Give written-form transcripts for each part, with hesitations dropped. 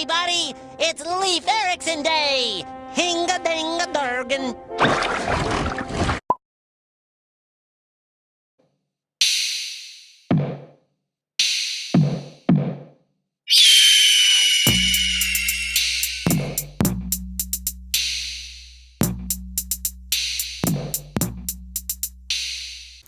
everybody! It's Leif Erikson Day! Hinga-dinga-durgan!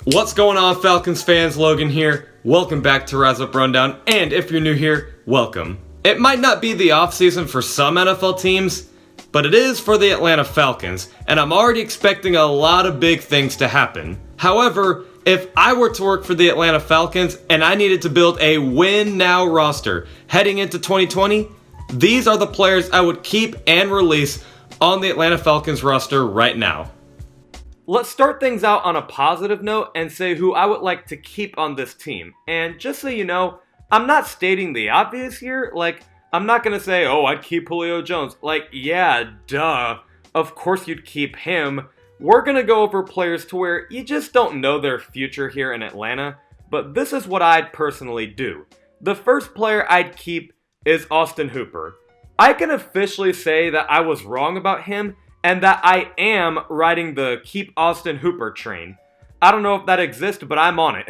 What's going on, Falcons fans? Logan here. Welcome back to Rise Up Rundown, and if you're new here, welcome. It might not be the offseason for some NFL teams, but it is for the Atlanta Falcons, and I'm already expecting a lot of big things to happen. However, if I were to work for the Atlanta Falcons and I needed to build a win-now roster heading into 2020, these are the players I would keep and release on the Atlanta Falcons roster right now. Let's start things out on a positive note and say who I would like to keep on this team. And just so you know, I'm not stating the obvious here. I'm not going to say, oh, I'd keep Julio Jones. Yeah, duh. Of course you'd keep him. We're going to go over players to where you just don't know their future here in Atlanta. But this is what I'd personally do. The first player I'd keep is Austin Hooper. I can officially say that I was wrong about him, and that I am riding the Keep Austin Hooper train. I don't know if that exists, but I'm on it.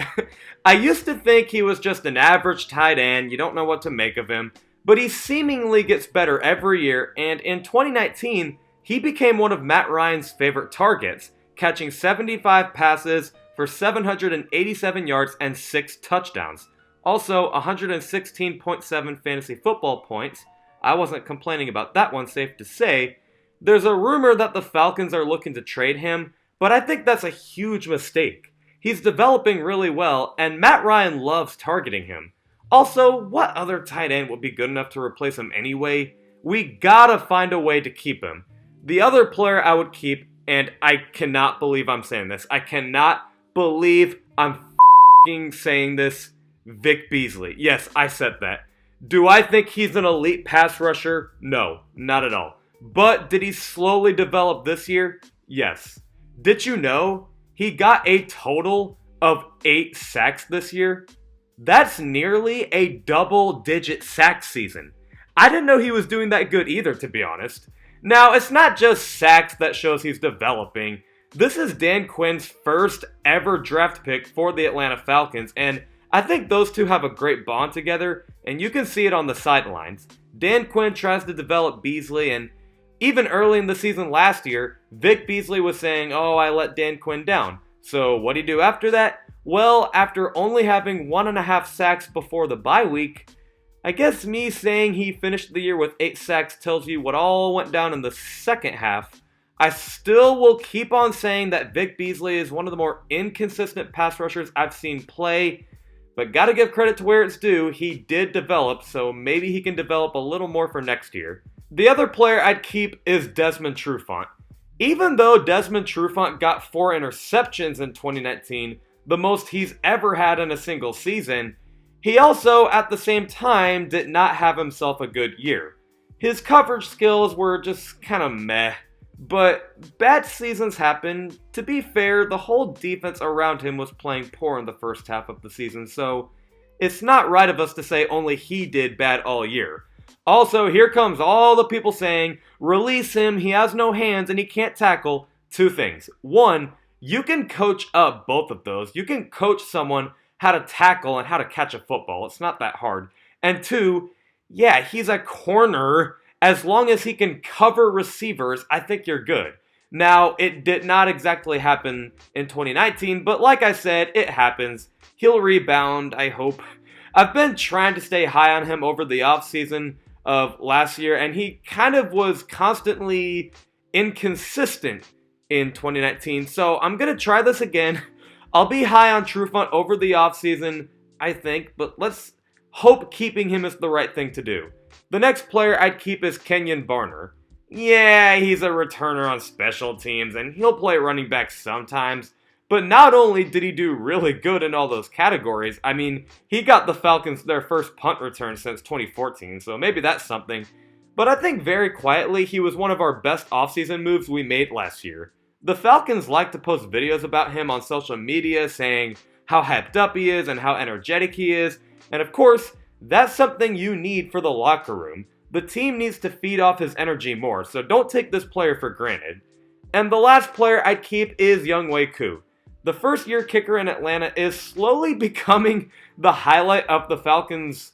I used to think he was just an average tight end, you don't know what to make of him, but he seemingly gets better every year, and in 2019, he became one of Matt Ryan's favorite targets, catching 75 passes for 787 yards and 6 touchdowns. Also, 116.7 fantasy football points. I wasn't complaining about that one, safe to say. There's a rumor that the Falcons are looking to trade him, but I think that's a huge mistake. He's developing really well, and Matt Ryan loves targeting him. Also, what other tight end would be good enough to replace him anyway? We gotta find a way to keep him. The other player I would keep, and I cannot believe I'm saying this, I cannot believe I'm f***ing saying this, Vic Beasley. Yes, I said that. Do I think he's an elite pass rusher? No, not at all. But did he slowly develop this year? Yes. Did you know he got a total of 8 sacks this year? That's nearly a double-digit sack season. I didn't know he was doing that good either, to be honest. Now, it's not just sacks that shows he's developing. This is Dan Quinn's first ever draft pick for the Atlanta Falcons, and I think those two have a great bond together, and you can see it on the sidelines. Dan Quinn tries to develop Beasley, and even early in the season last year, Vic Beasley was saying, oh, I let Dan Quinn down. So what'd he do after that? Well, after only having 1.5 sacks before the bye week, I guess me saying he finished the year with 8 sacks tells you what all went down in the second half. I still will keep on saying that Vic Beasley is one of the more inconsistent pass rushers I've seen play, but gotta give credit to where it's due, he did develop, so maybe he can develop a little more for next year. The other player I'd keep is Desmond Trufant. Even though Desmond Trufant got 4 interceptions in 2019, the most he's ever had in a single season, he also, at the same time, did not have himself a good year. His coverage skills were just kind of meh, but bad seasons happen. To be fair, the whole defense around him was playing poor in the first half of the season, so it's not right of us to say only he did bad all year. Also, here comes all the people saying, release him, he has no hands, and he can't tackle. 2 things. 1, you can coach up both of those. You can coach someone how to tackle and how to catch a football. It's not that hard. And 2, yeah, he's a corner. As long as he can cover receivers, I think you're good. Now, it did not exactly happen in 2019, but like I said, it happens. He'll rebound, I hope. I've been trying to stay high on him over the offseason of last year, and he kind of was constantly inconsistent in 2019, so I'm going to try this again. I'll be high on Trufant over the offseason, I think, but let's hope keeping him is the right thing to do. The next player I'd keep is Kenjon Barner. Yeah, he's a returner on special teams, and he'll play running back sometimes. But not only did he do really good in all those categories, I mean, he got the Falcons their first punt return since 2014, so maybe that's something. But I think very quietly, he was one of our best offseason moves we made last year. The Falcons like to post videos about him on social media saying how hyped up he is and how energetic he is, and of course, that's something you need for the locker room. The team needs to feed off his energy more, so don't take this player for granted. And the last player I'd keep is Younghoe Koo. The first-year kicker in Atlanta is slowly becoming the highlight of the Falcons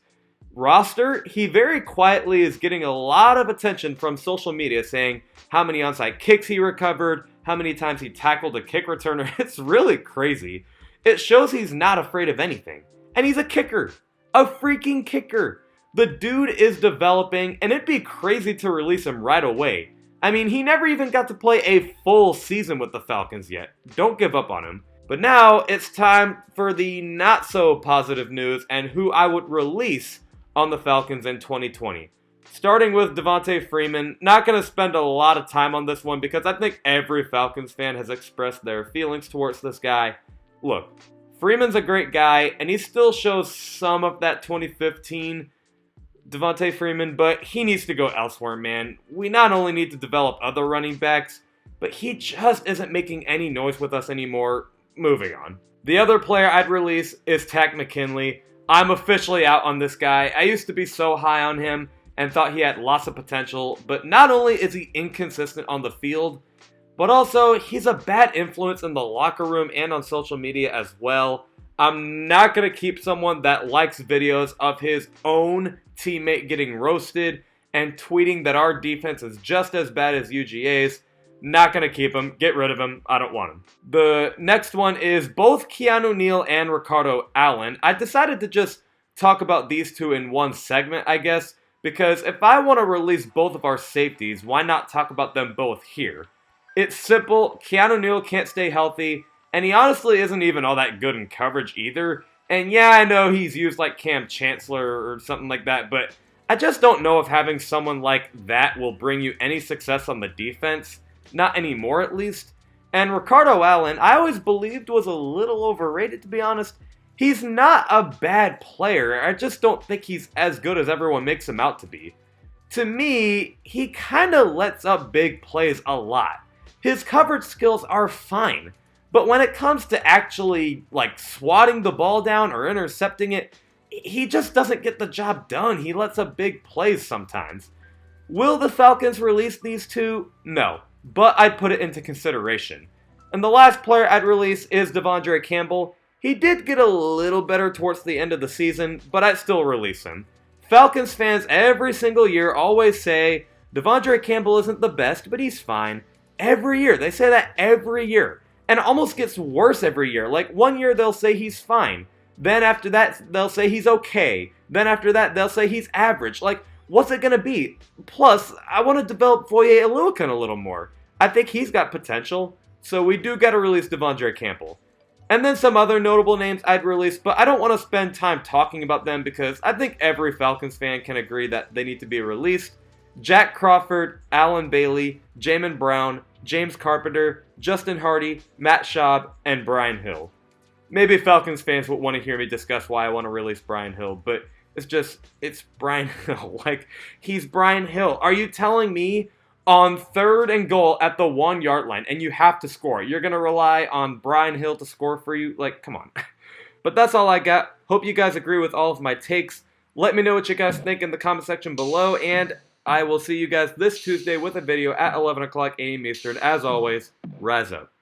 roster. He very quietly is getting a lot of attention from social media, saying how many onside kicks he recovered, how many times he tackled a kick returner. It's really crazy. It shows he's not afraid of anything. And he's a kicker. A freaking kicker. The dude is developing, and it'd be crazy to release him right away. I mean, he never even got to play a full season with the Falcons yet. Don't give up on him. But now it's time for the not so positive news and who I would release on the Falcons in 2020. Starting with Devonta Freeman, not going to spend a lot of time on this one because I think every Falcons fan has expressed their feelings towards this guy. Look, Freeman's a great guy, and he still shows some of that 2015 Devonta Freeman, but he needs to go elsewhere, man. We not only need to develop other running backs, but he just isn't making any noise with us anymore. Moving on. The other player I'd release is Takk McKinley. I'm officially out on this guy. I used to be so high on him and thought he had lots of potential, but not only is he inconsistent on the field, but also he's a bad influence in the locker room and on social media as well. I'm not going to keep someone that likes videos of his own teammate getting roasted and tweeting that our defense is just as bad as UGA's. Not going to keep him. Get rid of him. I don't want him. The next one is both Keanu Neal and Ricardo Allen. I decided to just talk about these two in one segment, I guess, because if I want to release both of our safeties, why not talk about them both here? It's simple. Keanu Neal can't stay healthy, and he honestly isn't even all that good in coverage either. And yeah, I know he's used like Cam Chancellor or something like that, but I just don't know if having someone like that will bring you any success on the defense. Not anymore, at least. And Ricardo Allen, I always believed was a little overrated, to be honest. He's not a bad player. I just don't think he's as good as everyone makes him out to be. To me, he kind of lets up big plays a lot. His coverage skills are fine. But when it comes to actually, like, swatting the ball down or intercepting it, he just doesn't get the job done. He lets up big plays sometimes. Will the Falcons release these two? No. But I'd put it into consideration. And the last player I'd release is Devonta Campbell. He did get a little better towards the end of the season, but I'd still release him. Falcons fans every single year always say, Devonta Campbell isn't the best, but he's fine. Every year. They say that every year. And it almost gets worse every year. Like, one year they'll say he's fine. Then after that, they'll say he's okay. Then after that, they'll say he's average. Like, what's it going to be? Plus, I want to develop Foye Oluokun a little more. I think he's got potential, so we do got to release Devonta Campbell. And then some other notable names I'd release, but I don't want to spend time talking about them because I think every Falcons fan can agree that they need to be released. Jack Crawford, Alan Bailey, Jamin Brown, James Carpenter, Justin Hardy, Matt Schaub, and Brian Hill. Maybe Falcons fans would want to hear me discuss why I want to release Brian Hill, but it's Brian Hill. Like, he's Brian Hill. Are you telling me on 3rd and goal at the 1 yard line and you have to score, you're going to rely on Brian Hill to score for you? Like, come on. But that's all I got. Hope you guys agree with all of my takes. Let me know what you guys think in the comment section below, and I will see you guys this Tuesday with a video at 11 o'clock a.m. Eastern. As always, rise up.